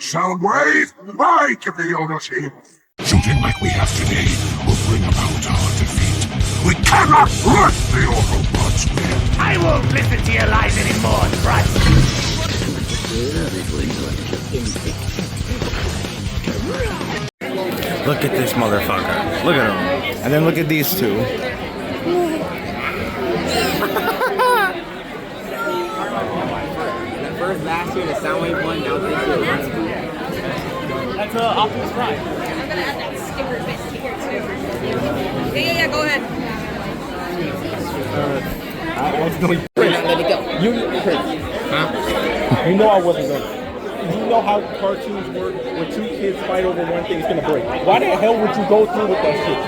Soundwave, fight if the owner's here. Shooting like we have today will bring about our defeat. We cannot let the Autobots win. I won't listen to your lies anymore, Trust. Look at this motherfucker. Look at him. And then look at these two. First last year, the Soundwave one, now this year. That's Optimus Prime. I'm gonna add that sticker bit to here too. Yeah, go ahead. I was going to Let it go. You know I wasn't going to. You know how cartoons work when two kids fight over one thing, it's going to break. Why the hell would you go through with that shit?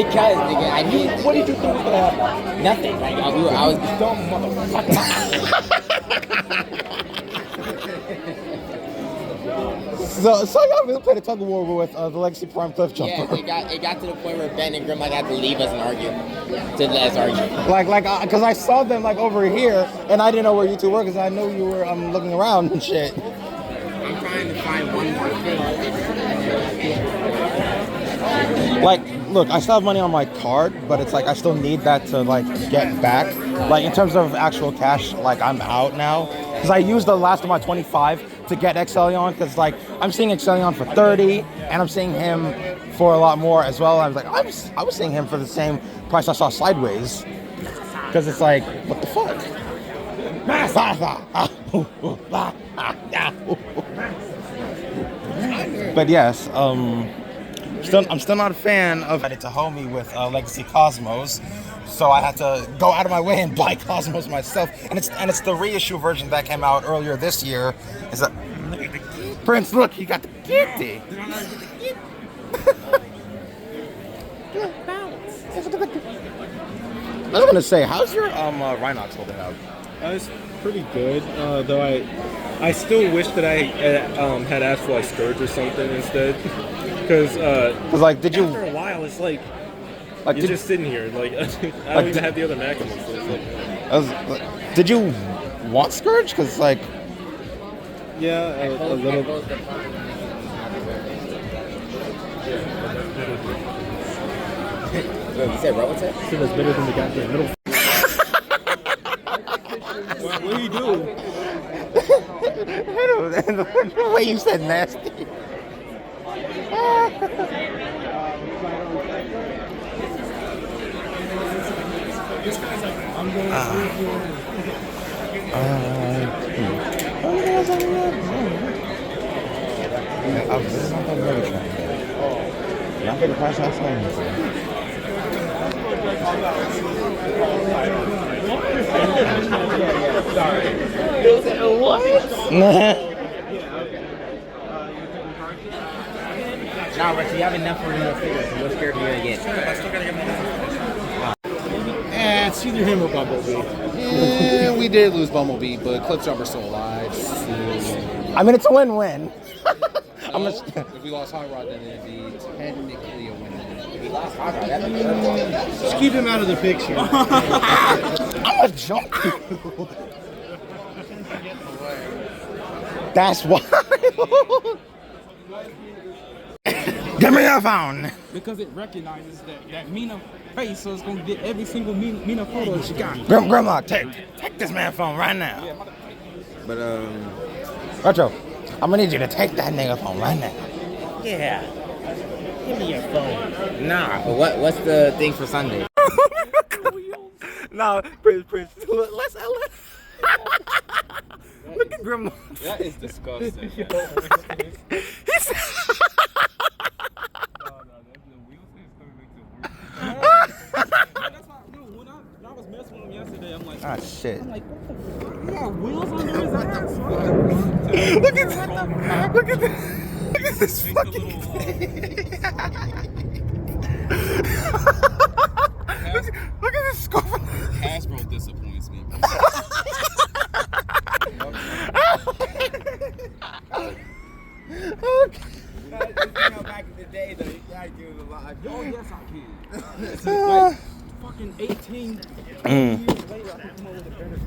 Because, nigga, I need. What did you think was going to happen? Nothing. Like, I was Dumb motherfucker. So y'all really played a tug of war with the Legacy Prime Cliff Jumper. Yeah, it got to the point where Ben and Grimlock had to leave us and argue. To let us argue. Because I saw them like over here, and I didn't know where you two were, because I know you were looking around and shit. I'm trying to find one more thing. Like, look, I still have money on my card, but it's like I still need that to like get back. Like in terms of actual cash, like I'm out now, because I used the last of my 25 to get Excellion, because like I'm seeing Excellion for 30, and I'm seeing him for a lot more as well. I was like, I was seeing him for the same price I saw Sideways, because it's like, what the fuck? But yes, I'm still not a fan of it to homie with Legacy Cosmos, so I had to go out of my way and buy Cosmos myself. And it's the reissue version that came out earlier this year. Is that Prince? Look, he got the kitty. I was gonna say, how's your Rhinox holding up? It's pretty good, though I still wish that I had asked for like Scourge or something instead. Because like, did you? After a while, it's like you're just sitting here. Like I don't even have the other Maximus. So it's like, did you want Scourge? Because like, yeah, a little. You said Robotech? It's better than the goddamn middle. What do you do? The way you said nasty. Nah, but you have enough for more figures, so what scared you gonna get? It's either him or Bumblebee. Yeah, we did lose Bumblebee, but Cliff Jumper's still alive. I mean, it's a win-win. If we lost Hot Rod, then it'd be technically a win. We lost Hot Rod, that'd be perfect. Just keep him out of the picture. I'm a jump. That's why. Give me your phone. Because it recognizes that Mina face, so it's gonna get every single Mina photo she got. Grimlock, take this man's phone right now. But Retro, I'm gonna need you to take that nigga phone right now. yeah. Give me your phone. Nah, but what's the thing for Sunday? No, Prince, let's look at Grimlock. That is disgusting. Ah, shit. I'm like, what the fuck? He got wheels under his ass. Look at this fucking thing. Look at this scope. Hasbro disappoints me. Okay. Back in the day, though, you gotta do it a lot. Oh, yes, I can. Like, fucking 18 years later, I think I'm over the better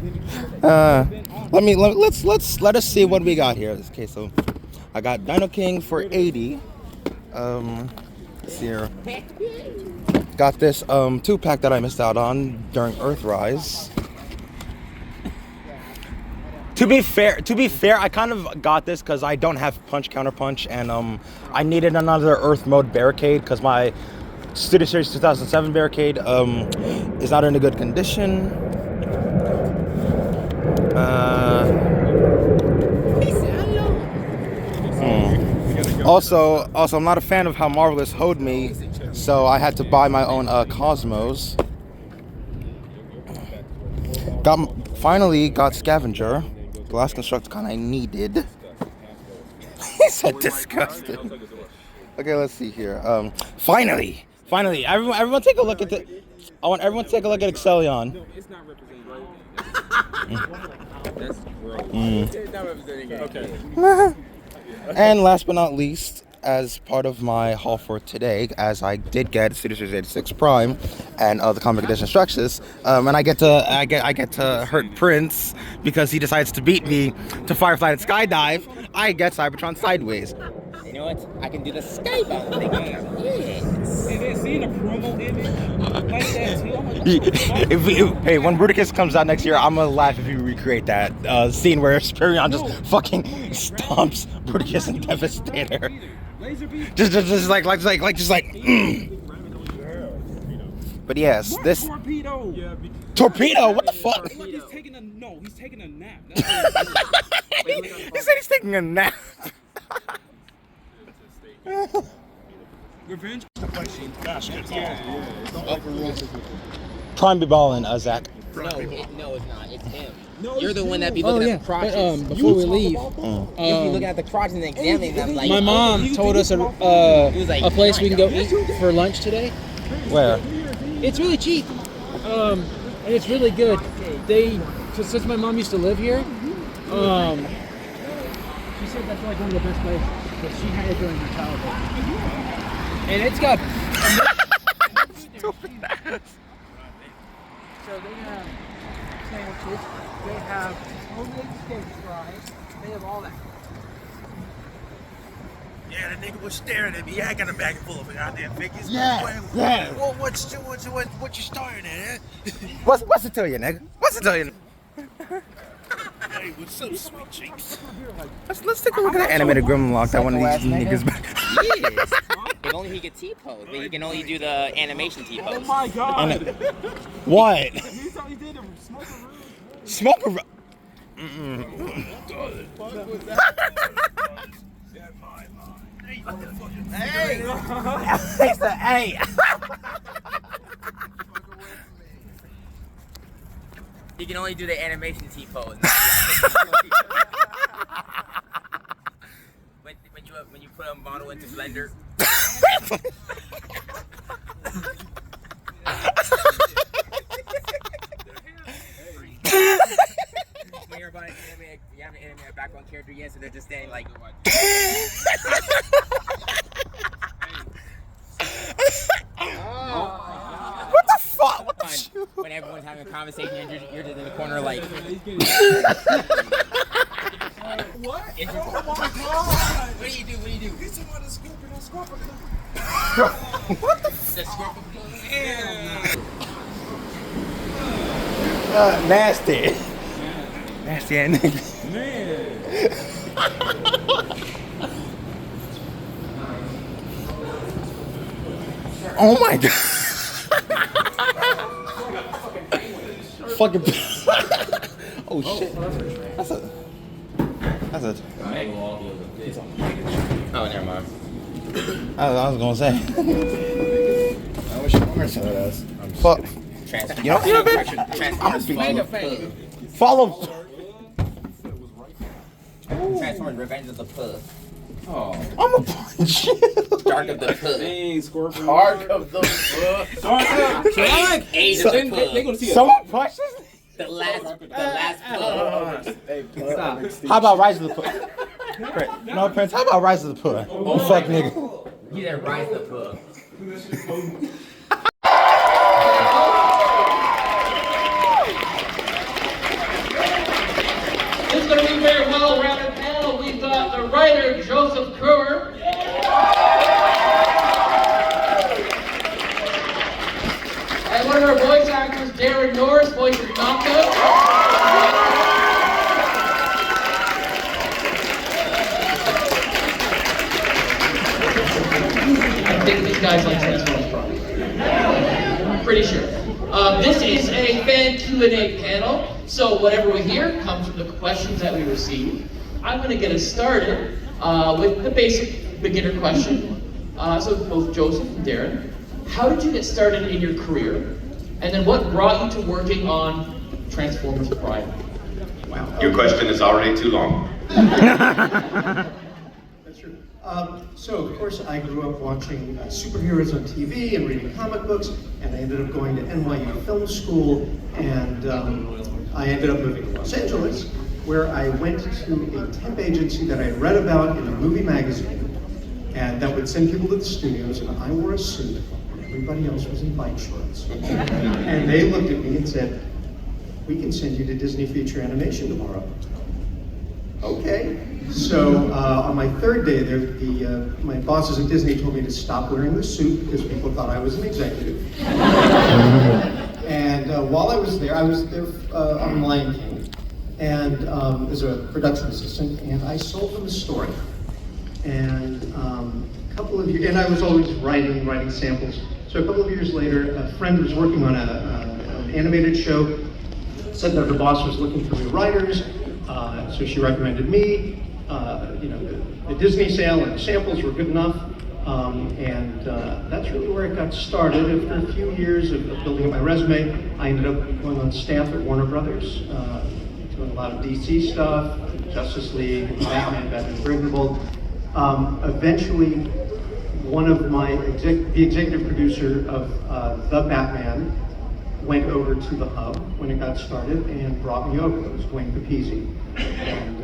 let us see what we got here. Okay, so I got Dino King for 80. Let's see here. Got this 2-pack that I missed out on during Earthrise. To be fair, I kind of got this because I don't have punch counter punch, and I needed another Earth mode barricade because my Studio Series 2007 barricade is not in a good condition. Also, I'm not a fan of how Marvelous hoed me, so I had to buy my own Cosmos. Finally got Scavenger. Glass Constructicon I needed. He said disgusting. Okay, let's see here. Finally, everyone take a look at the. I want everyone to take a look at Excellion. No, it's not representing right. That's gross. It's not representing it. Okay. And last but not least, as part of my haul for today, as I did get Studio Series 86 Prime and the comic edition Structus, and I get to hurt Prince because he decides to beat me to Firefly and Skydive. I get Cybertron Sideways. You know what? I can do the skybound thing. Yes. And then seeing a promo image like that too, I'm like, Hey, when Bruticus comes out next year, I'm gonna laugh if you recreate that scene where Superion just fucking stomps Bruticus and Devastator. Just like. But yes, this torpedo. What the fuck? He's taking a nap. He said he's taking a nap. Revenge. Prime be ballin', Zach. No, it's not. It's him. You're the one that be looking at the crotches. Before we leave, You be looking at the crotches and examining them like. my mom told us a place we can go eat for lunch today. Where? It's really cheap, and it's really good. Since my mom used to live here, she said that's like one of the best places that she had it during her childhood. And it's got. So they have sandwiches. They have homemade steak fries. They have all that. Yeah, the nigga was staring at me. I got a bag full of goddamn figures. Yeah. Well, what you starting at, eh? What's it tell you, nigga? What's it tell you? Hey, what's up, sweet cheeks? Let's take a look at that animated Grimlock that one of these niggas back. Yes. If only he could T-pose, but he can only do the animation T-pose. Oh my god! What? He thought he did a smoker room. Smoker. Hey! He said, hey. He can only do the animation T-pose. when you put a model into Blender. When you're about to animate, you haven't animated a background character yet, so they're just standing like. What the fuck? What the shit? When everyone's having a conversation, you're just in the corner like. What? Oh my god! What do you do? He's talking about the scorpion. What the? The scorpion. Nasty. Nasty ass nigga. Man. Oh my god. Fucking. Oh shit. That's a. Oh, never mind. I was gonna say. I wish you were some of those. Fuck. You know what, bitch? I'm just being follow. Transformers: Revenge of the Pug. Oh. I'm a punch you. Dark of the Pug. Dang, Scorpion. Arc of the book. Age of the Pug. They gonna see Someone punches? The last Pug. Hey, Stop. How about Rise of the Pug? No, Prince, how about Rise of the Pug? You fuck nigga. You didn't rise the Pug. This is going to be a very well-rounded panel. We've got the writer, Joseph I think these guys like Transformers probably. Pretty sure. This is a fan Q&A panel, so whatever we hear comes from the questions that we receive. I'm going to get us started with the basic beginner question. So both Joseph and Darren, how did you get started in your career? And then what brought you to working on Transformers Prime? Wow. Your question is already too long. That's true. So, of course, I grew up watching superheroes on TV and reading comic books, and I ended up going to NYU Film School, and I ended up moving to Los Angeles, where I went to a temp agency that I had read about in a movie magazine, and that would send people to the studios, and I wore a suit, and everybody else was in bike shorts. And they looked at me and said, "We can send you to Disney Feature Animation tomorrow." Okay. So on my third day there, my bosses at Disney told me to stop wearing the suit because people thought I was an executive. And while I was there on Lion King, and as a production assistant, and I sold them a story. And a couple of years, and I was always writing samples. So a couple of years later, a friend was working on an animated show, said that her boss was looking for new writers, so she recommended me. The Disney sale and the samples were good enough, and that's really where it got started. After a few years of building up my resume, I ended up going on staff at Warner Brothers, doing a lot of DC stuff, Justice League, Batman Unbreakable. Eventually, one of the executive producer of The Batman went over to the hub when it got started and brought me over. It was Dwayne Capizzi. And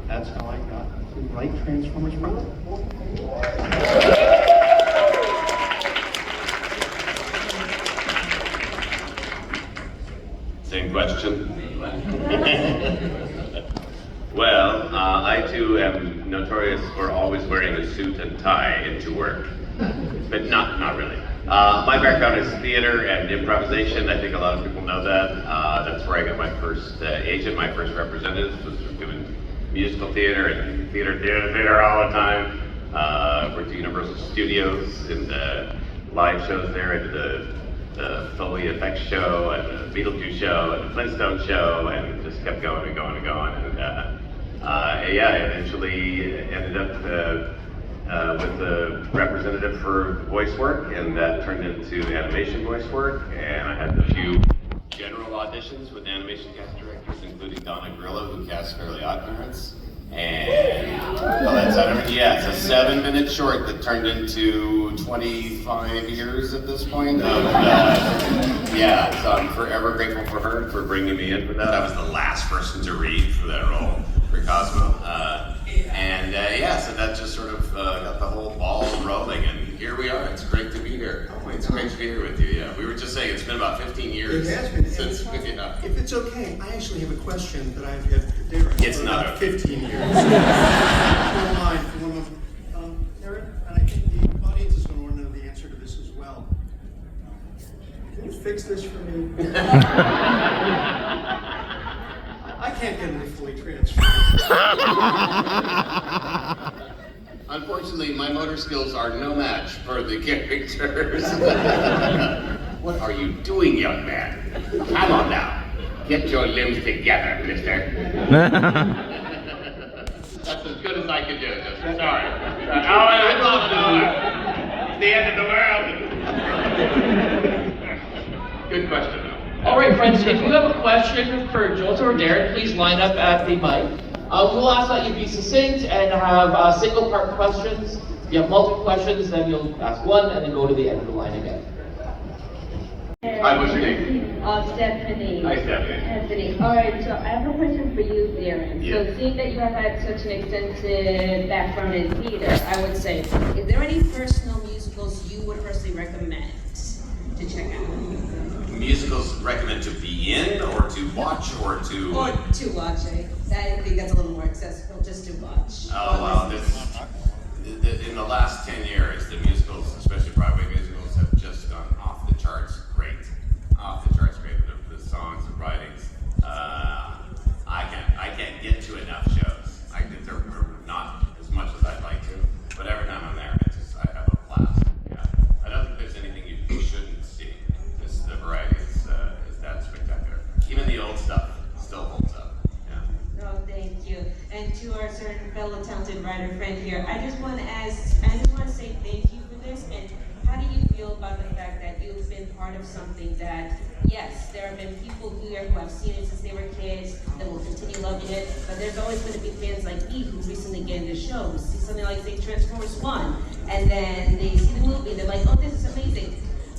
that's how I got to write Transformers Prime. Same question. Well, I too am notorious for always wearing a suit and tie into work, but not really. My background is theater and improvisation. I think a lot of people know that. That's where I got my first agent, my first representative, was doing musical theater and theater all the time. Worked at Universal Studios in the live shows there. I did the Foley Effects show and the Beetlejuice show and the Flintstone show, and just kept going and going and going. And I eventually ended up with the representative for voice work, and that turned into animation voice work. And I had a few general auditions with animation cast directors, including Donna Grillo, who cast Fairly Odd Parents. And it's a 7-minute short that turned into 25 years at this point. So I'm forever grateful for her for bringing me in for that. I was the last person to read for that role for Cosmo. So that just sort of got the whole ball rolling, and here we are. It's great to be here. It's great to be here with you. Yeah, we were just saying it's been about 15 years. It has been. Since if it's okay, I actually have a question that I've had for Darren. It's for not about okay. 15 years. Darren, and I think the audience is going to want to know the answer to this as well. Can you fix this for me? I can't get it fully transferred. Unfortunately, my motor skills are no match for the characters. What are you doing, young man? Come on now. Get your limbs together, mister. That's as good as I can do, Justin. Sorry. I love it. It's the end of the world. Good question, though. All right, friends, if you have a question for Joseph or Darren, please line up at the mic. We'll ask that you be succinct and have single-part questions. If you have multiple questions, then you'll ask one and then go to the end of the line again. Hi, what's your name? Stephanie. Hi, Stephanie. Stephanie. All right, so I have a question for you, Darren. Yeah. So seeing that you have had such an extensive background in theater, I would say, is there any personal musicals you would personally recommend to check out? Musicals recommend to be in, or to watch, or to... Or to watch, I think that's a little more accessible, just to watch. Oh, well, in the last 10 years, the musicals, especially Broadway musicals, have just gone off the charts great. Off the charts great. The songs, the writings, friend here. I just want to say thank you for this. And how do you feel about the fact that you've been part of something that, yes, there have been people here who have seen it since they were kids that will continue loving it, but there's always going to be fans like me who recently get into the show, who see something like, say, Transformers 1, and then they see the movie, and they're like, oh, this is amazing,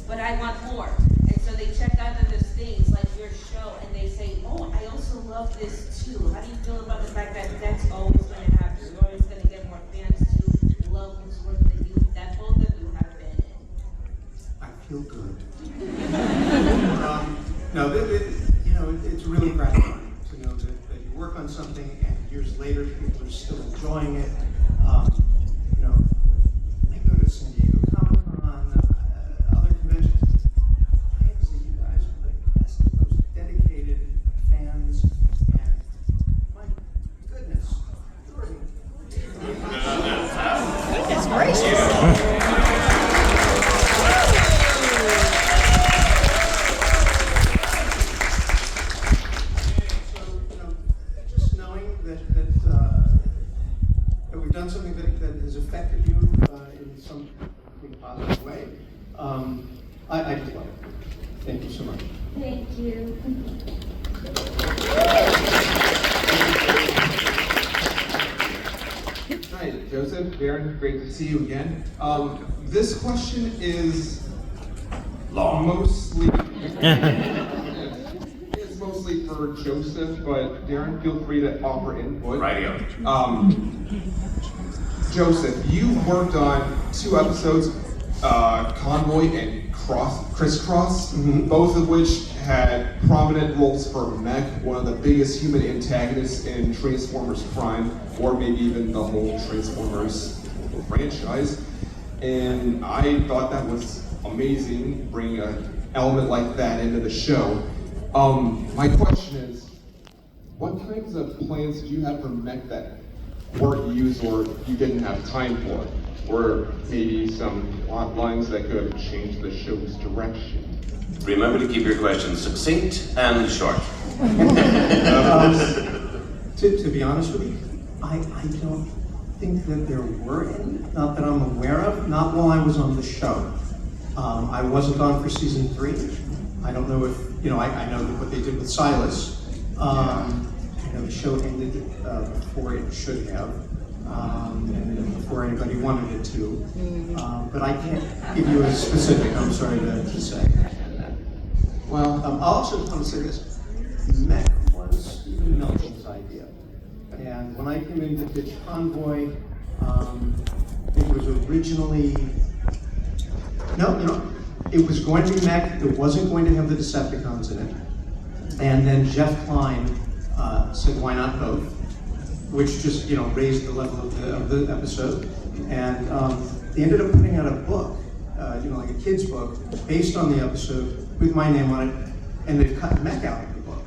but I want more. And so they check out other things like your show, and they say, oh, I also love this too. How do you feel about the fact that that's always going to happen? You're always going to get more fans to love whose work that both of you have been in. I feel good. No, it's really gratifying to know that you work on something and years later people are still enjoying it. I go to San Diego Comic-Con, other conventions. I have to say you guys are the best, most dedicated fans, and my goodness, Jordan. Goodness gracious. Done something that has affected you in some positive way. I just love it. Thank you so much. Thank you. Hi, Joseph, Darren, great to see you again. This question is mostly it's mostly for Joseph, but Darren, feel free to offer input. Radio. Joseph, you worked on 2 episodes, Convoy and Crisscross, both of which had prominent roles for Mech, one of the biggest human antagonists in Transformers Prime, or maybe even the whole Transformers franchise. And I thought that was amazing, bringing an element like that into the show. My question is, what kinds of plans did you have for Mech that weren't used or you didn't have time for? Or maybe some plot lines that could have changed the show's direction? Remember to keep your questions succinct and short. To be honest with you, I don't think that there were any, not that I'm aware of, not while I was on the show. I wasn't on for season 3. I don't know if, I know what they did with Silas. The show ended before it should have, and before anybody wanted it to. But I can't give you a specific, I'm sorry to say. Well, I also want to say this. Mech was Stephen Melton's idea. And when I came in to pitch Convoy, it was originally, it was going to be Mech, it wasn't going to have the Decepticons in it. And then Jeff Klein said, why not both? Which just, raised the level of the episode. And they ended up putting out a book, like a kid's book, based on the episode with my name on it, and they've cut Mech out of the book.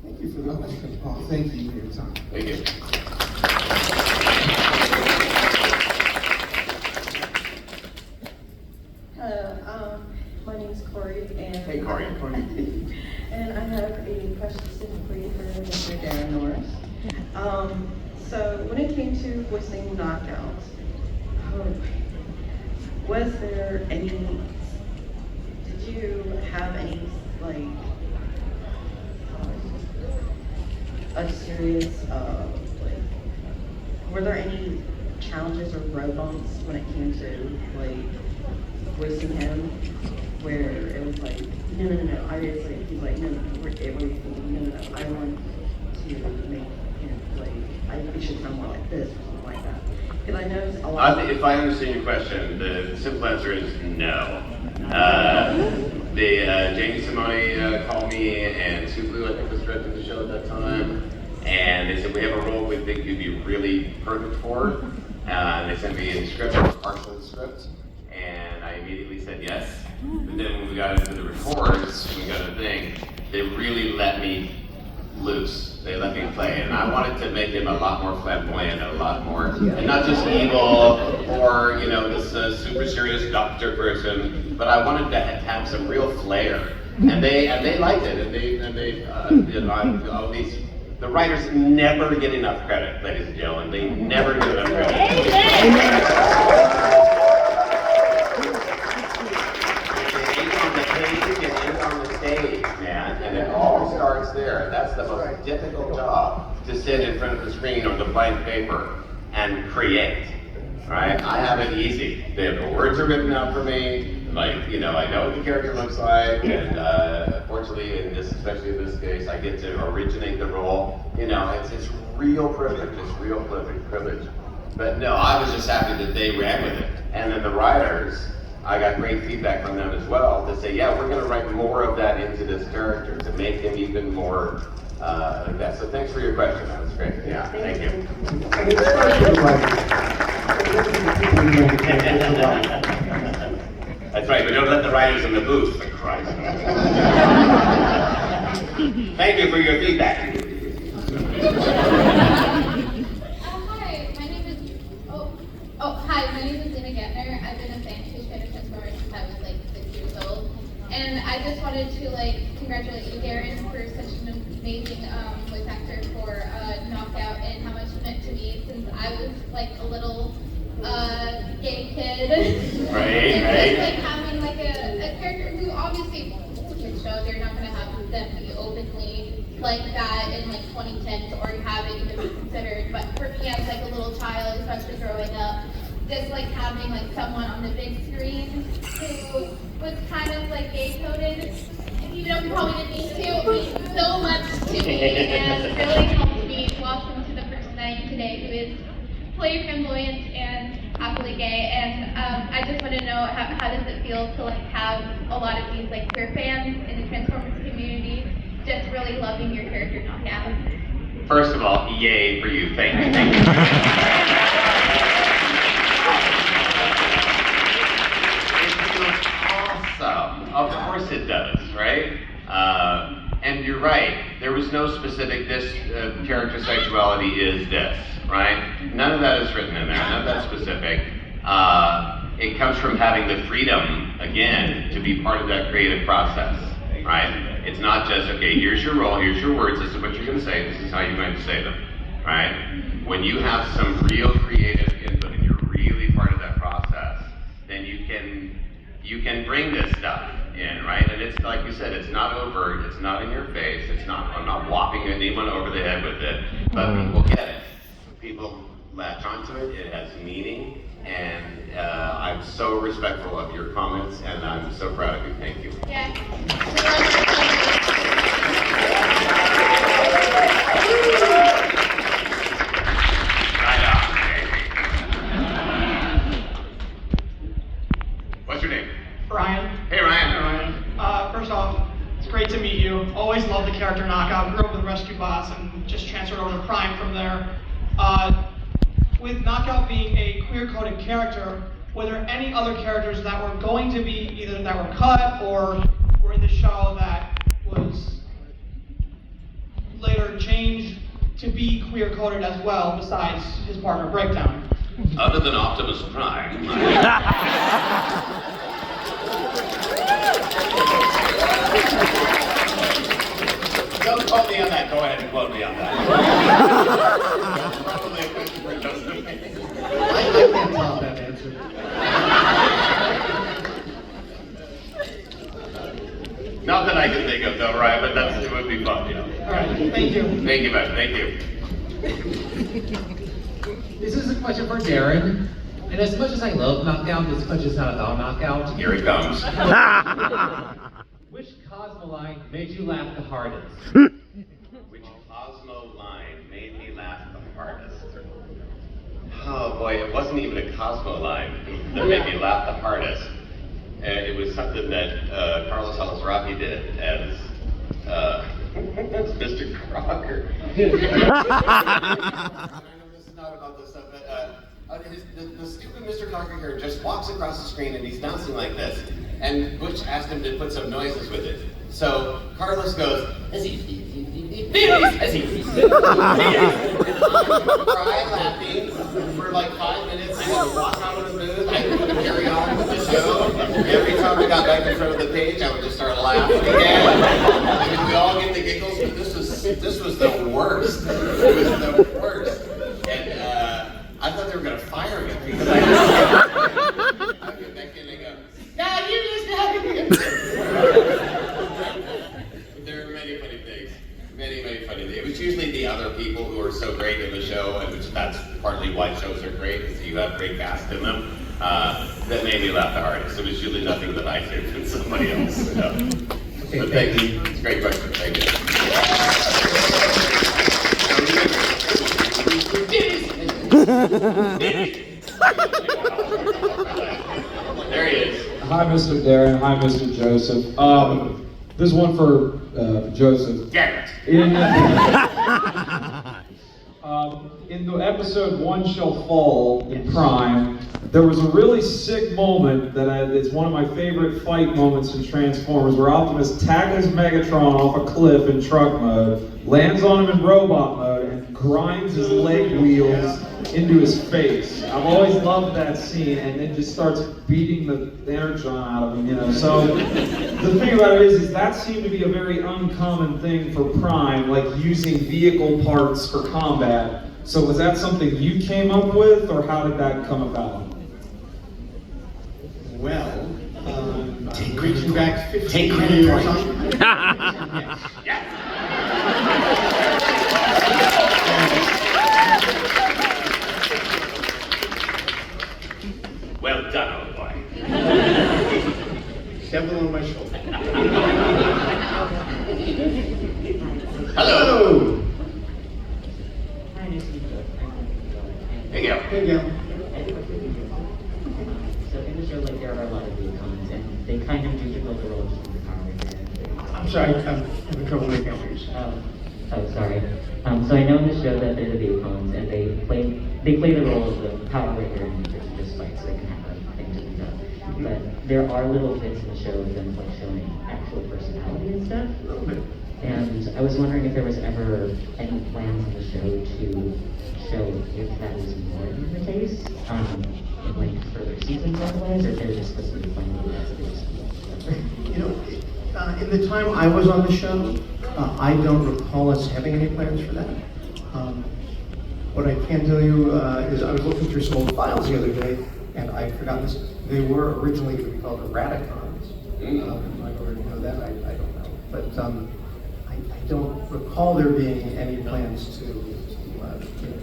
Thank you for the question. Oh, thank you for your time. Thank you. Hello, my name is Corey, and Hey, Corey. and I have a question specifically for Mr. Darren Norris. So when it came to voicing Knockout, was there any? Did you have any a serious were there any challenges or road bumps when it came to voicing him, where it was no, obviously he's no, I want to make him it should sound more like this or something like that. Because I know a lot. If I understand your question, the simple answer is no. Jamie Simone called me, and Sue Blue, I think, was directing the show at that time, and they said, we have a role we think you'd be really perfect for. And they sent me a script, parts of the script, and I immediately said yes. But then when we got into the records, we got to think, they really let me loose. They let me play, and I wanted to make him a lot more flamboyant, a lot more, and not just evil or this super serious doctor person, but I wanted to have some real flair, and they liked it, and they I always The writers never get enough credit, ladies and gentlemen. They never get enough credit. It ends on the page, man, and it all starts there. That's the most difficult job, to sit in front of the screen or the blank paper and create. Right? I have it easy. The words are written out for me. Like, you know, I know what the character looks like, and fortunately, especially in this case, I get to originate the role. You know, it's real privilege. It's real privilege. But no, I was just happy that they ran with it. And then the writers, I got great feedback from them as well to say, yeah, we're going to write more of that into this character to make him even more like that. So thanks for your question. That was great. Yeah, thank you. That's right, but don't let the writers in the booth, for Christ. Thank you for your feedback. Hi, my name is Dina Gettner. I've been a fan of Transformers since I was like 6 years old. And I just wanted to congratulate you, Darren, for such an amazing voice actor for Knockout and how much it meant to me since I was like a little gay kid. Right, and right. just having a character who obviously it's a kid show, they're not gonna have them be openly like that in 2010s or have it even be considered. But for me as a little child, especially growing up, just having someone on the big screen who was kind of gay coded, even though we probably didn't need to, it means so much to me and really helped me welcome to the person I am today, who is fully flamboyant and happily gay. And I just want to know how does it feel to have a lot of these queer fans in the Transformers community just really loving your character Knockout? First of all, yay for you. Thank you. Thank you. It feels awesome. Of course it does, right? And you're right. There was no specific, this character sexuality is this, right? None of that is written in there. None of that's specific. It comes from having the freedom, again, to be part of that creative process, right? It's not just, okay, here's your role, here's your words, this is what you're going to say, this is how you're going to say them, right? When you have some real creative input and you're really part of that process, then you can bring this stuff in, right? And it's like you said, it's not overt, it's not in your face, I'm not whopping anyone over the head with it, but people get it. People latch onto it, it has meaning, and I'm so respectful of your comments, and I'm so proud of you. Thank you. Yeah. What's your name? Ryan. Hey, Ryan. Hey, Ryan. First off, it's great to meet you. Always loved the character Knockout. Grew up with Rescue Bots and just transferred over to Prime from there. With Knockout being a queer-coded character, were there any other characters that were going to be either that were cut or were in the show that was later changed to be queer-coded as well, besides his partner Breakdown? Other than Optimus Prime. Don't quote me on that. Go ahead and quote me on that. Probably a question for Justin. I can't top that answer. Not that I can think of though, right? But it would be fun, yeah. All right, thank you. Thank you, man. Thank you. This is a question for Darren. And as much as I love Knockout, this question is not about Knockout. Here he comes. Which Cosmo line made you laugh the hardest? Which Cosmo line made me laugh the hardest? Oh boy, it wasn't even a Cosmo line that made me laugh the hardest. It was something that Carlos Alazrapi did as Mr. Crocker. I know this is not about this stuff, but the stupid Mr. Crocker here just walks across the screen and he's bouncing like this. And Butch asked him to put some noises with it. So Carlos goes, cry laughing for like 5 minutes. I had to walk out of the booth. I carry on with the show. Every time I got back in front of the page, I would just start laughing again. And we all get the giggles, but this was the worst. It was the worst. And I thought they were going to fire me because I get back in and go, "Now you just have it." There are many funny things. Many funny things. It was usually the other people who are so great in the show, and which that's partly why shows are great, is you have great cast in them, that made me laugh the hardest. It was usually nothing that I did than somebody else. So. Okay, but thank you. It's a great question. Thank you. There he is. Hi, Mr. Darren. Hi, Mr. Joseph. This is one for Joseph. Damn it. In the episode One Shall Fall in Prime, there was a really sick moment it's one of my favorite fight moments in Transformers, where Optimus tackles Megatron off a cliff in truck mode, lands on him in robot mode, and grinds his leg wheels into his face. I've always loved that scene, and then just starts beating the energon out of him, So the thing about it is that seemed to be a very uncommon thing for Prime, like using vehicle parts for combat. So was that something you came up with, or how did that come about? Well, reaching back 15 years on. Yes. Well done, old boy. Devil on my shoulder. Hello. Hey, Gail. So in the show, like, there are a lot of TFCONs, and they kind of do like the role of the Power Ranger. I'm sorry, I'm having trouble making out words. Sorry. So I know in the show that they're the TFCONs, and they play the role of the Power Ranger and there's just fights, so they can have a thing to do that. But there are little bits in the show of them like showing actual personality and stuff. A little bit. And I was wondering if there was ever any plans in the show to show if that was more than the case, in like further seasons otherwise, or if they're just supposed to be playing with that. In the time I was on the show, I don't recall us having any plans for that. What I can tell you is I was looking through some old files the other day, and I forgot this. They were originally going to be called the Radicons. I already know that. I don't know, but I don't recall there being any plans to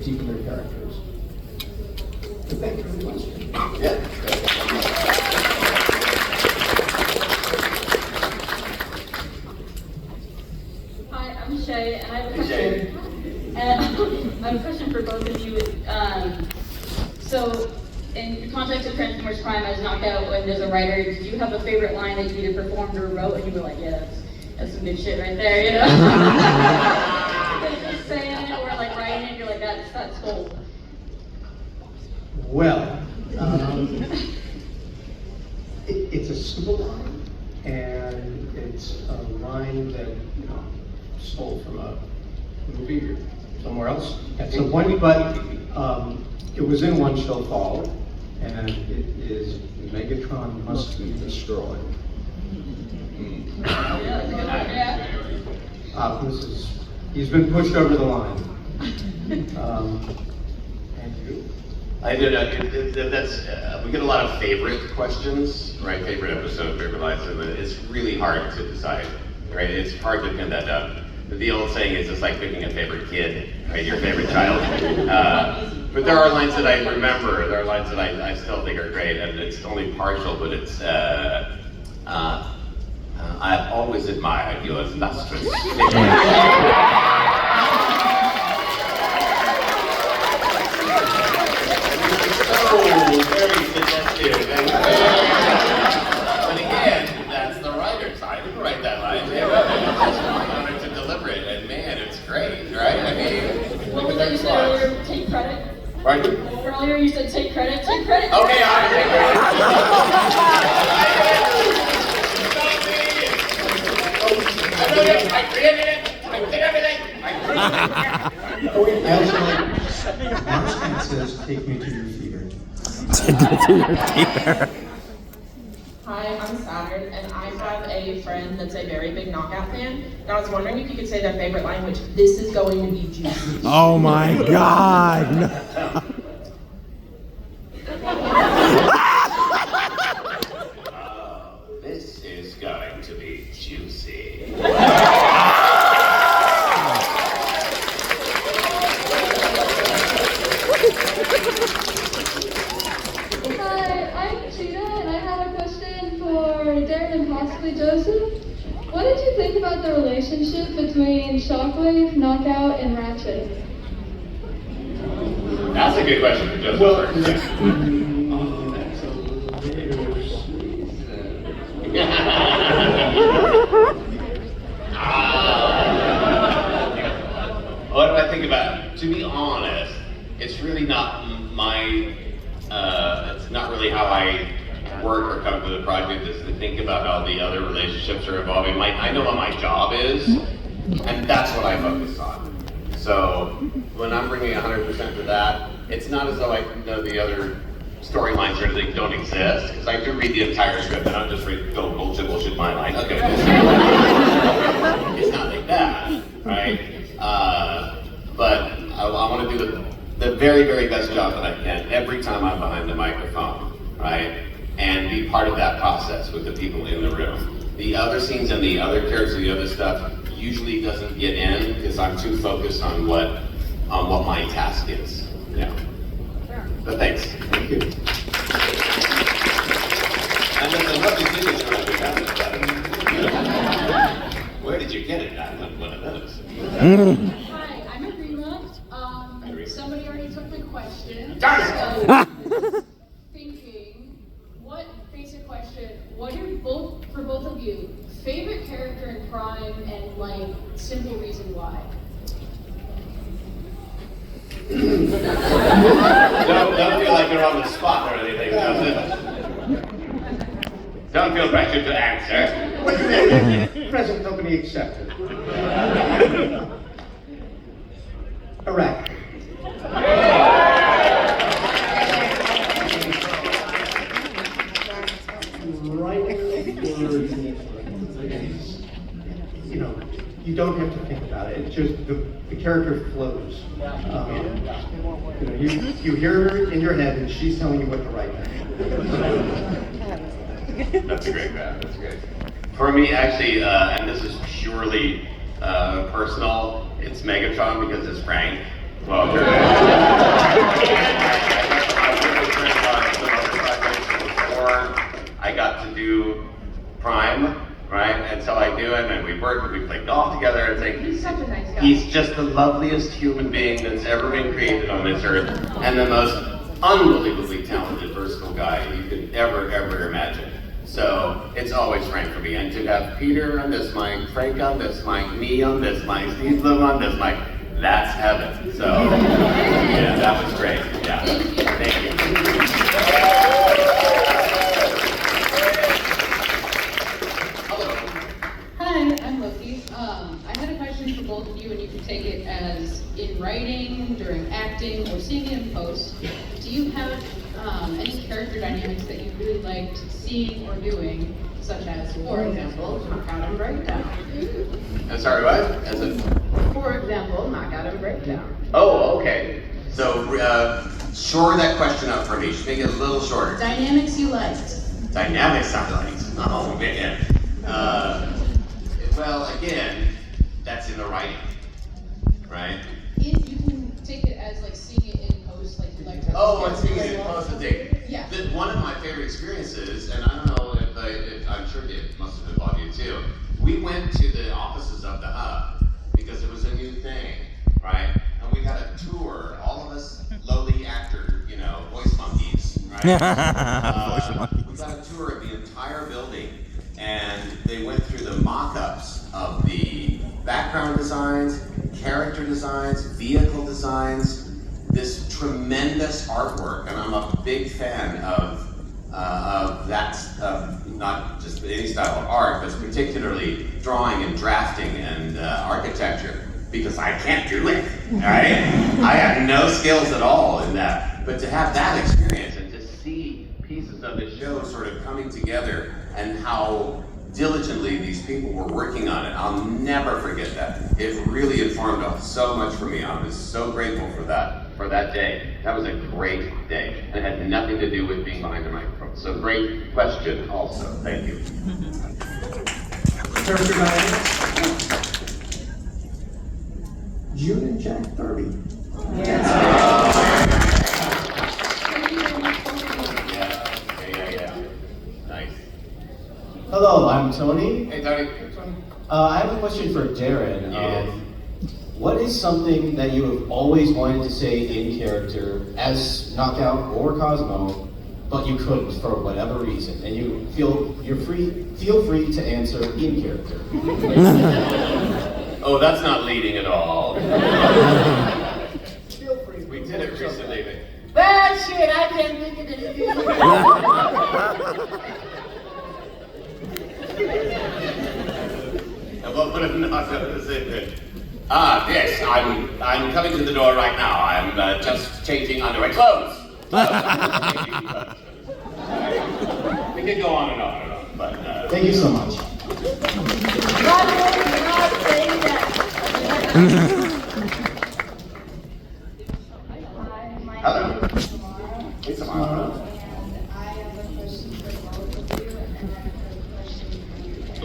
deepen their characters. But thank you for the question. Yeah. Hi, I'm Shay, and I have a question. And I have a question for both of you. So, in the context of Transformers Prime as Knockout, when there's a writer, did you have a favorite line that you either performed or wrote, and you were like, yeah, that's some good shit right there, Just saying it or like writing it, you're like, that's cool. Well, it's a simple line, and it's a line that stole from a movie somewhere else at some point, but it was in One Shall Fall, and it is Megatron must be destroyed. He's been pushed over the line. And you? I do know. We get a lot of favorite questions, right? Favorite episode, favorite lines, and it's really hard to decide, right? It's hard to pin that down. The old saying is it's like picking a favorite kid, right? Your favorite child. But there are lines that I remember. There are lines that I still think are great, and it's only partial, but it's. I've always admired your illustrious figure. Very suggestive. But again, that's the writer's side. I didn't write that line. I wanted to deliver it, and man, it's great, right? I mean, What was that you said earlier? Take credit? Pardon? Earlier you said take credit. Take credit. Okay, I'll take credit. I created it. I did everything. I also like Mark says, "Take me to your theater." to your theater. Hi, I'm Saturn, and I have a friend that's a very big Knockout fan. And I was wondering if you could say their favorite line, which this is going to be juicy. Oh my God! No. This is going to be juicy. Hi, I'm Cheetah, and I have a question for Darren and possibly Joseph. What did you think about the relationship between Shockwave, Knockout, and Ratchet? That's a good question for Joseph. What do I think about it? To be honest, it's really not it's not really how I work or come to the project, is to think about how the other relationships are evolving. I know what my job is, and that's what I focus on. So when I'm bringing 100% to that, it's not as though I know the other storylines or anything don't exist, because I do read the entire script and I don't just read, go bullshit my line. Okay, it's not like that, right? But I want to do the very, very best job that I can every time I'm behind the microphone, right? And be part of that process with the people in the room. The other scenes and the other characters, the other stuff, usually doesn't get in because I'm too focused on what my task is. Yeah. But thanks. Thank you. And there's a lovely signature on your cabinet. Where did you get it? I want one of those. Hi, I'm Arima. Somebody already took my question. So, thinking, what basic question? What are for both of you, favorite character in Prime and like simple reason why? Don't feel like you're on the spot or anything, Joseph. Don't feel pressured to answer. Present company accepted. Iraq. You know, you don't have to think about it. It's just the character flows. You know, you hear her in your head, and she's telling you what to write. That's great, man. That's great. For me, actually, and this is purely personal, it's Megatron because it's Frank. Well, I've worked with Frank on some other projects before I got to do Prime, right? And so I knew him, and we worked, and we played golf together. It's like He's such a nice guy. he's just the loveliest human being that's ever been created on this earth, and the most unbelievably talented, versatile guy you could ever imagine. So it's always Frank for me. And to have Peter on this mic, Frank on this mic, me on this mic, Steve Bloom on this mic, that's heaven. So yeah, that was great. Yeah. Thank you. Hi, I'm Loki. I had a question for both of you, and you can take it as in writing, during acting, or seeing it in post. Do you have any character dynamics that you really liked seeing or doing, such as, for example, Knockout and Breakdown? I'm sorry, what? For example, Knockout and Breakdown. Oh, okay. So shore that question up for me. Make it a little shorter. Dynamics you liked. Dynamics I liked. Oh, man. Well, again, that's in the writing, right? You can take it as like seeing it in post, like you liked. Oh, I'm seeing it in post the thing. Yeah. One of my favorite experiences, and I don't know if I'm sure it must have involved you too. We went to the offices of the Hub because it was a new thing, right? And we got a tour, all of us lowly actor, voice monkeys, right? Voice monkeys. We got a tour of the entire building, and they went through the mock-ups of the background designs, character designs, vehicle designs, this tremendous artwork, and I'm a big fan of that, not just any style of art, but particularly drawing and drafting and architecture, because I can't do it, right? I have no skills at all in that, but to have that experience and to see the show sort of coming together and how diligently these people were working on it. I'll never forget that. It really informed so much for me. I was so grateful for that day. That was a great day. And it had nothing to do with being behind the microphone. So great question also. Thank you. Character dynamics. June and Jack Darby. Yeah. Nice. Hello, I'm Tony. Hey, Tony. I have a question for Darren. Yes. What is something that you have always wanted to say in character as Knockout or Cosmo, but you couldn't for whatever reason, and you feel free to answer in character? Oh, that's not leading at all. Feel free. We did it recently. Well, shit, I can't think of anything. What would have not done the same thing? Yes, I'm coming to the door right now. I'm just changing underwear. Clothes! We could go on and on and on, but... Thank you so much. Hello. Hey, Samara.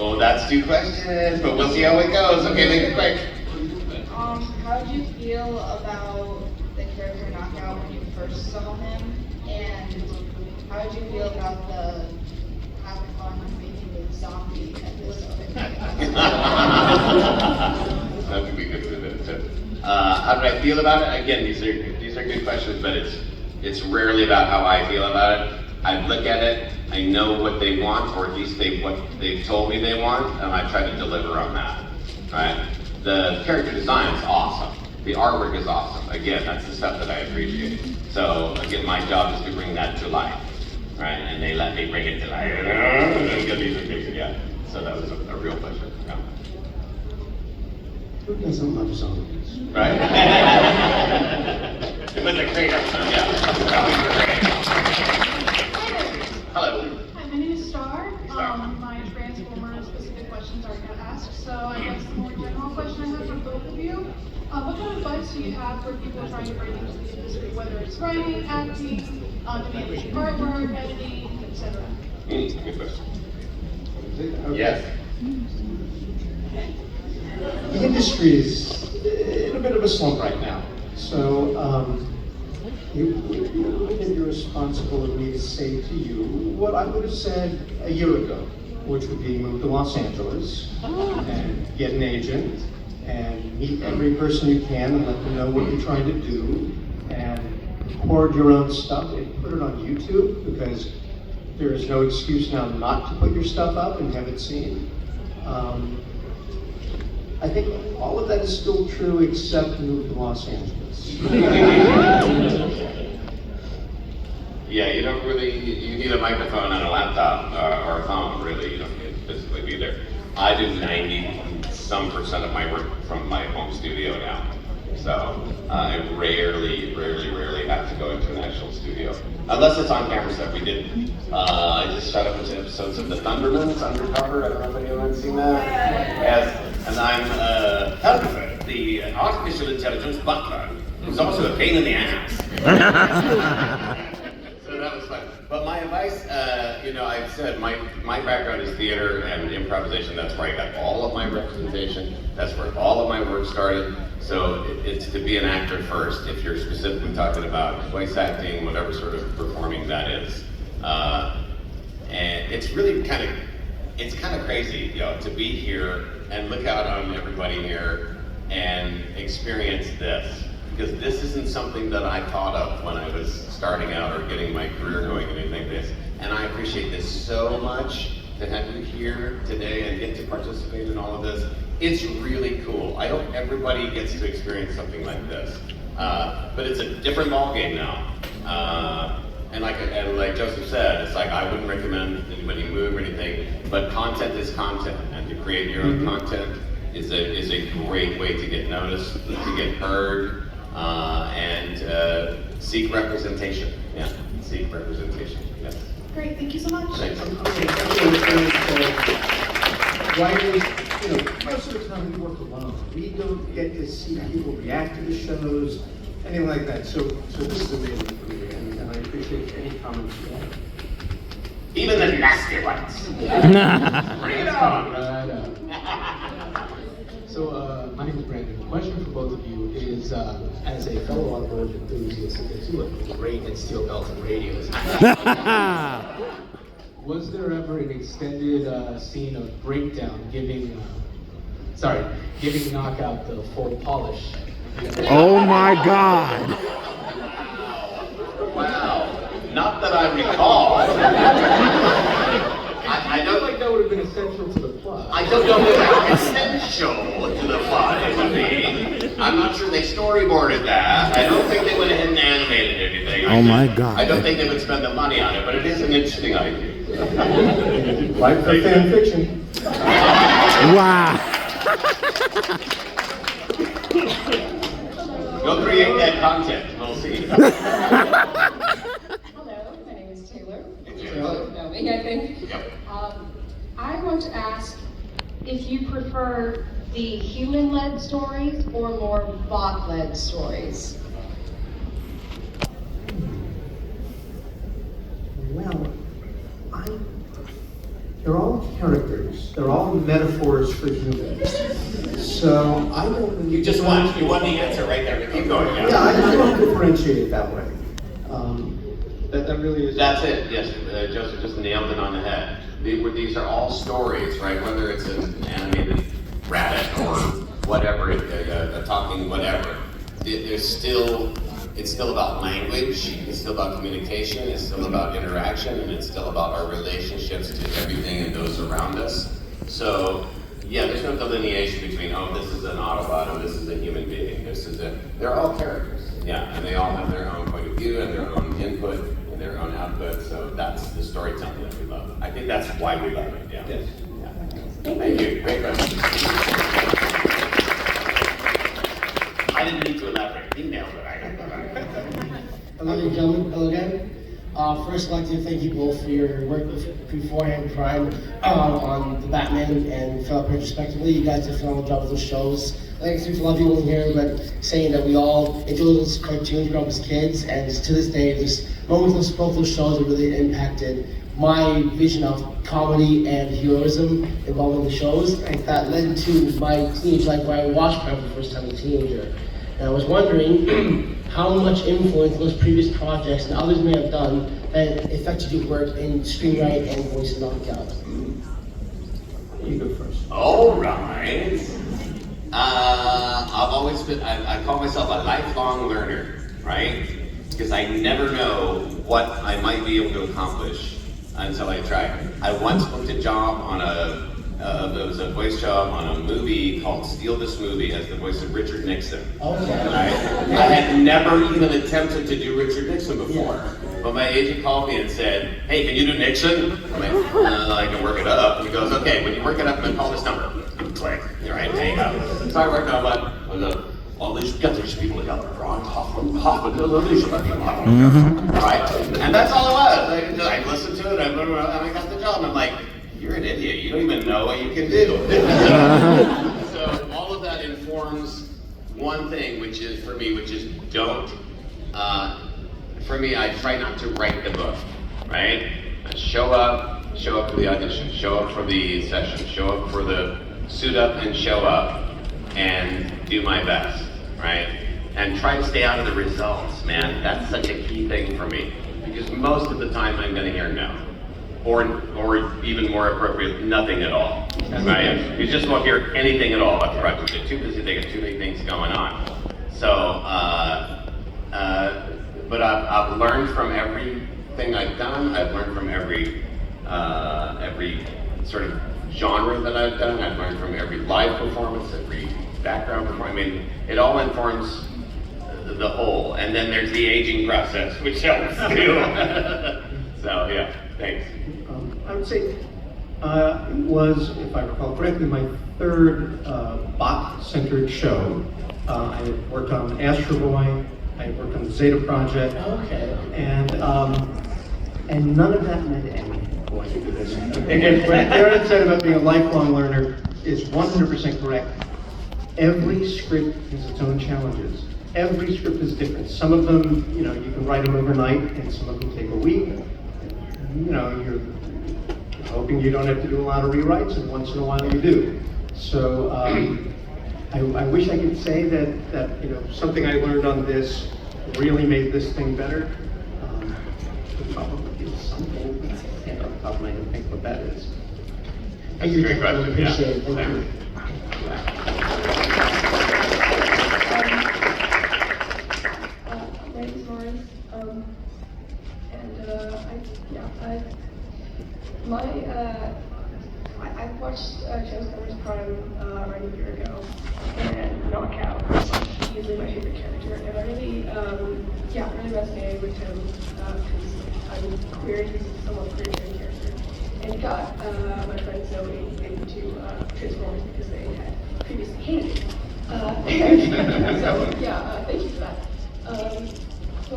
Oh, that's 2 questions, but we'll see how it goes. Okay, make it quick. How did you feel about the character Knockout when you first saw him? And how did you feel about the having fun making the zombie episode? That could be good for a minute too. How did I feel about it? Again, these are good questions, but it's rarely about how I feel about it. I look at it, I know what they want, or at least what they've told me they want, and I try to deliver on that. Right? The character design is awesome. The artwork is awesome. Again, that's the stuff that I appreciate. So again, my job is to bring that to life. Right? And they let me bring it to life. And get these things again. So that was a real pleasure. Yeah. Who doesn't love zombies? Right? It was a great episode, yeah. That was great. Hello. Hi, my name is Star. My Transformer specific questions already got asked, so I guess the more general question I have for both of you. What kind of advice do you have for people trying to break into the industry, whether it's writing, acting, demanding artwork, editing, etc.? Good question. Yes. The industry is in a bit of a slump right now. So it would be irresponsible of me to say to you what I would have said a year ago, which would be move to Los Angeles and get an agent and meet every person you can and let them know what you're trying to do and record your own stuff and put it on YouTube, because there is no excuse now not to put your stuff up and have it seen. I think all of that is still true except move to Los Angeles. Yeah, you don't really, you need a microphone and a laptop or a phone, really. You don't need to physically be there. I do 90-some% of my work from my home studio now. So I rarely have to go into an actual studio. Unless it's on camera stuff. We did, I just shot a bunch of episodes of The Thundermans Undercover. I don't know if anyone's seen that. Yes, and I'm Helga, the artificial intelligence butler, who's also a pain in the ass. So that was fun. But my advice, I've said my background is theater and improvisation. That's where I got all of my representation. That's where all of my work started. So it's to be an actor first, if you're specifically talking about voice acting, whatever sort of performing that is. And it's really kind of crazy, to be here and look out on everybody here and experience this. Because this isn't something that I thought of when I was starting out or getting my career going or anything like this. And I appreciate this so much to have you here today and get to participate in all of this. It's really cool. I hope everybody gets to experience something like this. But it's a different ballgame now. And like Joseph said, it's like I wouldn't recommend anybody move or anything, but content is content, and to create your own content is a great way to get noticed, to get heard, and seek representation. Yeah, seek representation. Yes. Great, thank you. Thank you so much. Thanks. Writers, most of the time we work alone. We don't get to see people react to the shows, anything like that. So this is amazing for me, and I appreciate any comments you have. Even the nasty ones. Bring it on. So, my name is Brandon. The question for both of you is, as a fellow automotive enthusiast, because you look great in steel belts and radios, was there ever an extended scene of breakdown giving Knockout the full polish? Oh my God! Wow. Not that I recall. I don't like that would have been essential to the plot. I don't know how essential to the plot it would be. I'm not sure they storyboarded that. I don't think they went ahead and animated anything. Oh my God. I don't think they would spend the money on it, but it is an interesting idea. Like for fan fiction. Wow. Go create that content. We'll see. Hello, my name is Taylor. You both know me, I think. Yep. I want to ask if you prefer the human-led stories or more bot-led stories. Well, they're all characters. They're all metaphors for humans. So I don't. You just want the answer right there. Keep going. Yeah, I don't differentiate it that way. That really is. That's it. Yes, Joseph just nailed it on the head. These are all stories, right? Whether it's an animated rabbit or whatever, a talking whatever. It's still about language. It's still about communication. It's still about interaction, and it's still about our relationships to everything and those around us. So, yeah, there's no delineation between this is an Autobot and this is a human being. They're all characters. Yeah, and they all have their own point of view and their own input and their own output. So that's the storytelling that we love. I think that's why we love it. Yeah. Yes. Yeah. Thank you. Great question. I didn't need to elaborate. He nailed it. Hello, ladies and gentlemen. Hello again. First, I'd like to thank you both for your work beforehand, Prime, on the Batman and Philip respectively. You guys did a phenomenal job with those shows. I think there's a lot of people in here but saying that we all enjoy those cartoons growing up as kids, and to this day, there's moments of both those shows that really impacted my vision of comedy and heroism involved in the shows, and that led to my teenage life where I watched Prime for the first time as a teenager. And I was wondering how much influence those previous projects and others may have done that affected your work in screenwriting and voice knockout. You go first. All right. I've always been, I call myself a lifelong learner, right? Because I never know what I might be able to accomplish until I try. I once booked a job on there was a voice job on a movie called Steal This Movie as the voice of Richard Nixon. Okay. Right? I had never even attempted to do Richard Nixon before. But my agent called me and said, hey, can you do Nixon? I'm like, I can work it up. And he goes, okay, when you work it up, then call this number. Click. All right, hang up. So I worked on all these people together, right? And that's all it was. I listened to it, and I got the job, and I'm like, you're an idiot. You don't even know what you can do. So all of that informs one thing, which is don't. For me, I try not to write the book, right? I show up for the audition, show up for the session, show up for the suit up and show up, and do my best, right? And try to stay out of the results, man. That's such a key thing for me, because most of the time I'm going to hear no. Or even more appropriate, nothing at all, right? You just won't hear anything at all about the project. They're too busy, they got too many things going on. So, but I've learned from everything I've done. I've learned from every sort of genre that I've done. I've learned from every live performance, every background performance. I mean, it all informs the whole. And then there's the aging process, which helps too. So, yeah, thanks. I would say it was, if I recall correctly, my third bot-centered show. I had worked on Astro Boy, I had worked on the Zeta Project, and none of that meant anything. going to do this. And what Darren said about being a lifelong learner is 100% correct. Every script has its own challenges. Every script is different. Some of them, you can write them overnight, and some of them take a week. You're hoping you don't have to do a lot of rewrites, and once in a while you do. So I wish I could say that something I learned on this really made this thing better. Probably is something, but I can't off the top of my head think what that is. That's a great question. Appreciate it. Thank you. My name is Morris, I watched Transformers Prime around a year ago, and Knockout is easily my favorite character, and I really, really resonated with him because I'm queer, he's a somewhat queer character, and got my friend Zoe into Transformers because they had previously hated it. Thank you for that. I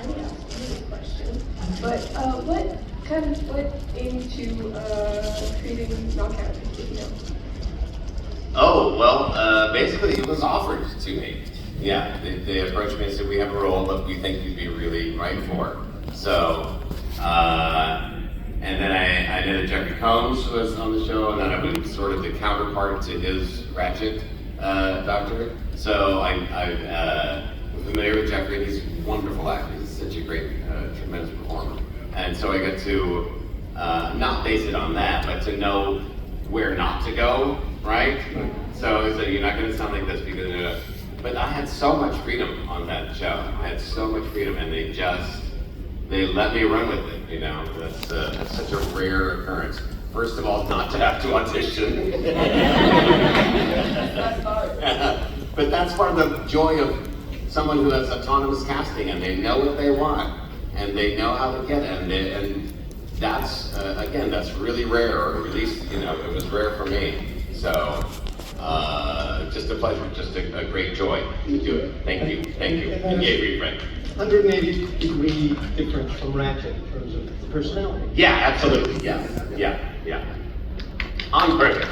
would ask you a question. But what into creating Knockout? Oh, well, basically it was offered to me. Yeah, they approached me and said, we have a role that we think you'd be really right for. So, and then I knew that Jeffrey Combs was on the show, and then I was sort of the counterpart to his Ratchet doctor. So I'm familiar with Jeffrey. He's a wonderful actor. He's such a great, tremendous performer. And so I got to not base it on that, but to know where not to go, right? So you're not going to sound like this because, but I had so much freedom on that show. I had so much freedom, and they let me run with it. That's such a rare occurrence. First of all, not to have to audition. But that's part of the joy of someone who has autonomous casting, and they know what they want, and they know how to get it, and that's again, that's really rare, or at least it was rare for me. So just a pleasure, just a great joy to do it. Thank you, and yay for your friend. 180-degree difference from Ratchet in terms of personality. Yeah, absolutely. Yeah. On purpose.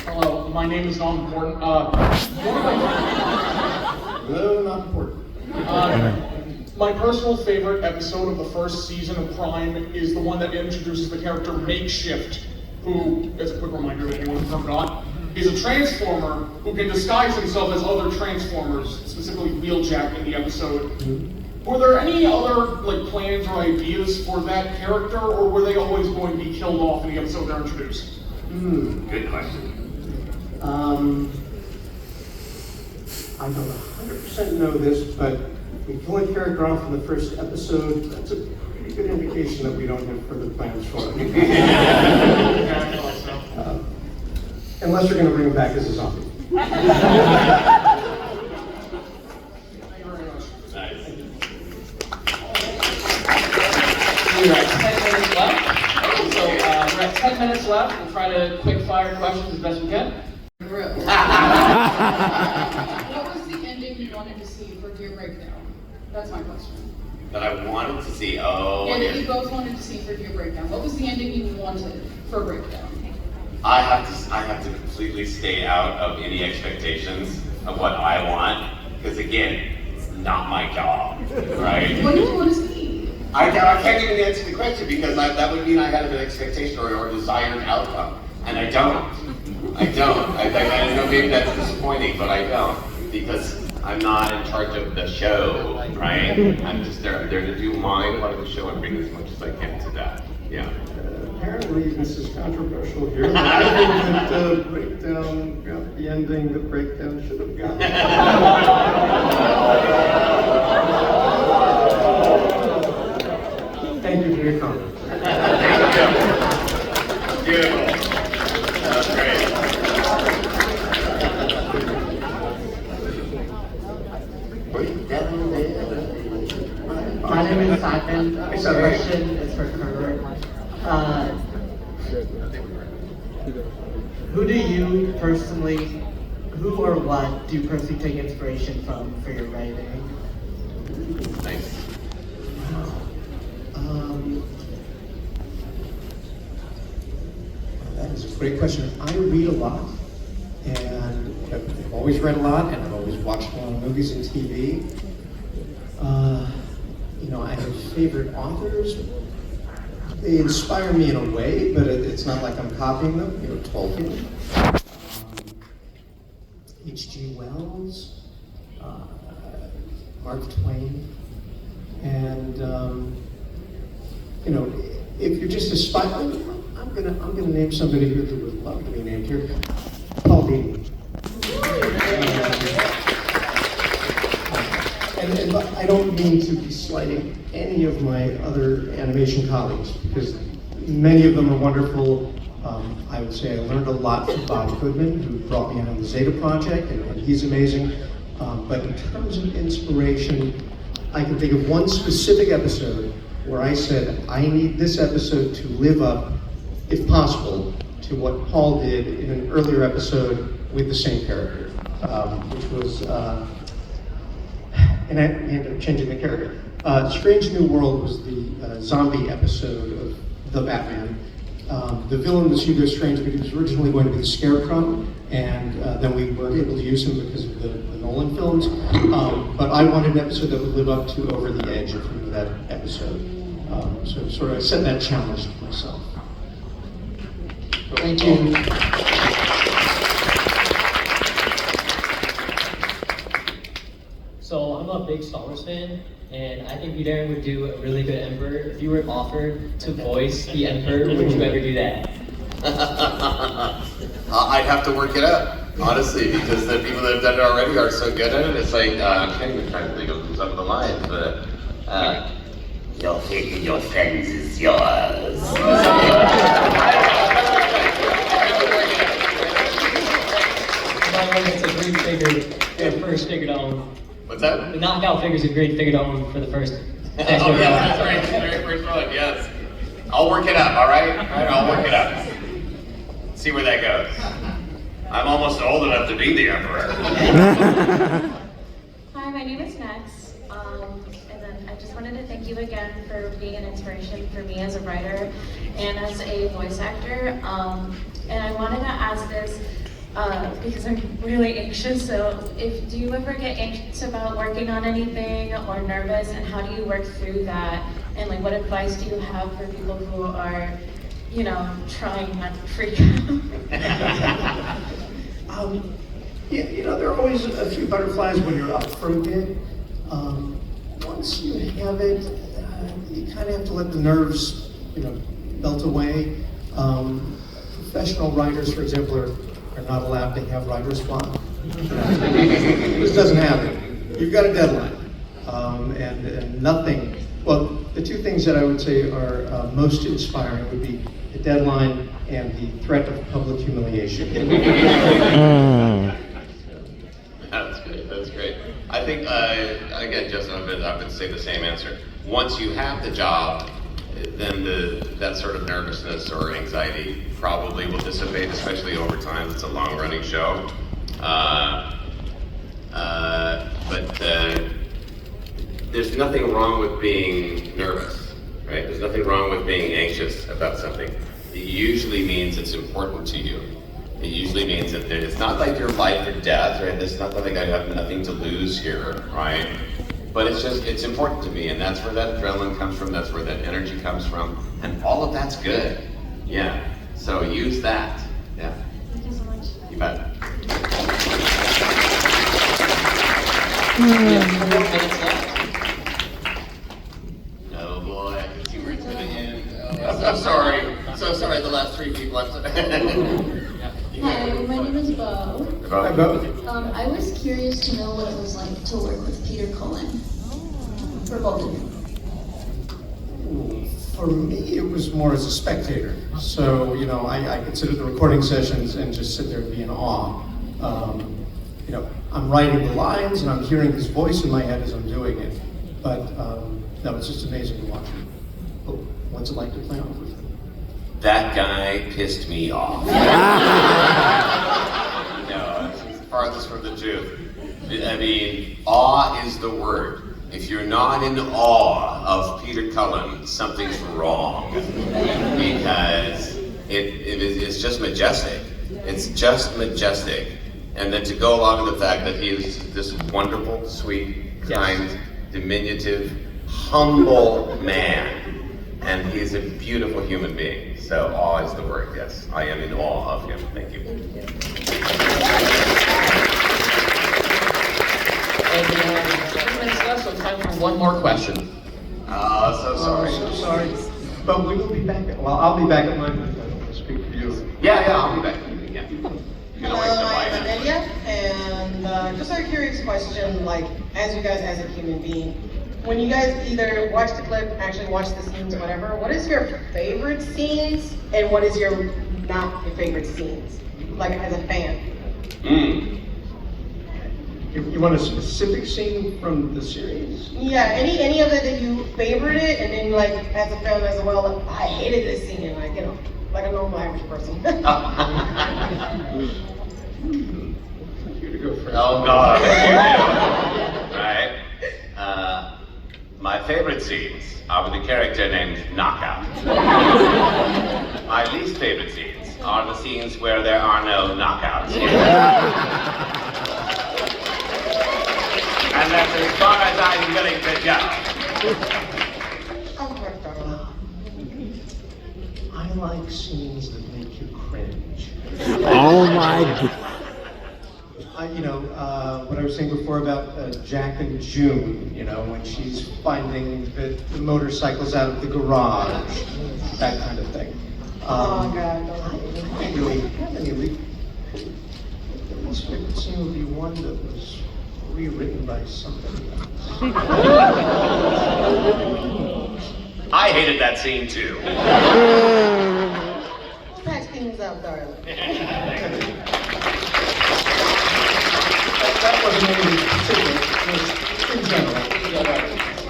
Hello, my name is not important. No, not important. My personal favorite episode of the first season of Prime is the one that introduces the character Makeshift, who, as a quick reminder to anyone who forgot, is a Transformer who can disguise himself as other Transformers, specifically Wheeljack in the episode. Were there any other plans or ideas for that character, or were they always going to be killed off in the episode they're introduced? Good question. I don't 100% know this, but if we kill a character off in the first episode, that's a pretty good indication that we don't have further plans for it. Unless you're going to bring him back as a zombie. Thank you very much. Nice. We're at 10 minutes left. So we're at 10 minutes left. We'll try to quick fire questions as best we can. What was the ending you wanted to see for Gear Breakdown? That's my question. That I wanted to see, that you both wanted to see for Gear Breakdown. What was the ending you wanted for Breakdown? I have to completely stay out of any expectations of what I want, because again, it's not my job, right? What did you want to see? I can't even answer the question, because that would mean I had an expectation or a desired outcome, and I don't. I know maybe that's disappointing, but I don't, because I'm not in charge of the show, right? I'm just there to do my part of the show and bring as much as I can to that. Yeah. Apparently, this is controversial here. I think that Breakdown got the ending that Breakdown should have gotten. Thank you for your comment. Beautiful. That's great. My name is Simon. The question is for Kurt. Who or what do you personally take inspiration from for your writing? Nice. great question. I read a lot, and I've always read a lot, and I've always watched a lot of movies and TV. I have favorite authors. They inspire me in a way, but it's not like I'm copying them. Tolkien, H.G. Wells, Mark Twain, and if you're just aspiring, I'm gonna name somebody who would love to be named here, Paul Dini. And I don't mean to be slighting any of my other animation colleagues, because many of them are wonderful. I would say I learned a lot from Bob Goodman, who brought me in on the Zeta project, and he's amazing. But in terms of inspiration, I can think of one specific episode where I said, I need this episode to live up, if possible, to what Paul did in an earlier episode with the same character, which was, and I ended up changing the character. Strange New World was the zombie episode of The Batman. The villain was Hugo Strange, but he was originally going to be the Scarecrow, and then we weren't able to use him because of the Nolan films. But I wanted an episode that would live up to Over the Edge from that episode. So sort of set that challenge to myself. Thank you. So I'm a big Star Wars fan, and I think you, Darren, would do a really good Emperor. If you were offered to voice the Emperor, would you ever do that? I'd have to work it up, honestly, because the people that have done it already are so good at it. It's like, I can't even try to think of some of the lines, but your fate in your friends is yours. It's a great figure for the first figure to own. What's that? The knockout figure's a great figure to own for the first. Oh yeah, that's right. Very first one, yes. I'll work it up, all right? I'll work it up. See where that goes. I'm almost old enough to be the Emperor. Hi, my name is Max. And then I just wanted to thank you again for being an inspiration for me as a writer and as a voice actor. And I wanted to ask this because I'm really anxious. So, do you ever get anxious about working on anything or nervous, and how do you work through that? And like, what advice do you have for people who are, trying not to freak out? There are always a few butterflies when you're up for a bit. Once you have it, you kind of have to let the nerves, melt away. Professional writers, for example, are not allowed to have writer's block. This doesn't happen. You've got a deadline. And nothing, well, the two things that I would say are most inspiring would be the deadline and the threat of public humiliation. That's great, that's great. I think, again, Justin, I would say the same answer. Once you have the job, then that sort of nervousness or anxiety probably will dissipate, especially over time. It's a long-running show. But there's nothing wrong with being nervous, right? There's nothing wrong with being anxious about something. It usually means it's important to you. It usually means that it's not like your life or death, right? It's not like I have nothing to lose here, right? But it's important to me, and that's where that adrenaline comes from, that's where that energy comes from, and all of that's good. Yeah, so use that. Yeah. Thank you so much. You bet. Oh boy, I can see where it's gonna end. Oh, I'm sorry. So sorry, the last three people left. Hi, my name is Bo. Hi, Bo. I was curious to know what it was like to work with Peter Cullen. For both of you. For me, it was more as a spectator. So, I could sit at the recording sessions and just sit there and be in awe. I'm writing the lines and I'm hearing his voice in my head as I'm doing it. But no, it's just amazing to watch him. Oh, what's it like to play off with him? That guy pissed me off. No, it's the farthest from the truth. I mean, awe is the word. If you're not in awe of Peter Cullen, something's wrong. Because it's just majestic. It's just majestic. And then to go along with the fact that he is this wonderful, sweet, kind, diminutive, humble man. And he's a beautiful human being. So awe is the word, yes. I am in awe of him. Thank you. And we have 2 minutes left, so time for one more question. So sorry. So sorry. But we will be back. Well, I'll be back at mine. I'll speak for you. Yeah, I'll be back. Yeah. Hello, I'm Amelia, and just a curious question, like, as you guys, as a human being, when you guys either watch the clip, actually watch the scenes, or whatever, what is your favorite scenes, and what is your not your favorite scenes, like, as a fan? You want a specific scene from the series? Yeah, any of it that you favorited, and then, like, as a fan as well, like, I hated this scene, and, like, you know, like a normal average person. Oh God, right? My favorite scenes are with a character named Knockout. My least favorite scenes are the scenes where there are no knockouts. And that's as far as I'm willing to go. I like scenes that make you cringe. Oh my God. What I was saying before about Jack and June, when she's finding the motorcycles out of the garage, that kind of thing. Oh God, I don't really have any. The least favorite scene would be one that was rewritten by somebody else. I hated that scene too. Patch things up, darling. That wasn't any particular, it was in general.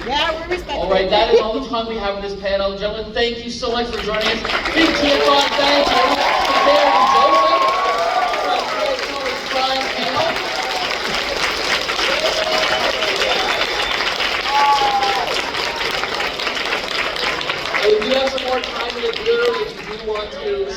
Yeah, we're respecting. All right, that is all the time we have in this panel. Gentlemen, thank you so much for joining us. Big TFCON thank you to Darren and Joseph from TFCON's Prime panel. We do have some more time in the bureau if you do want to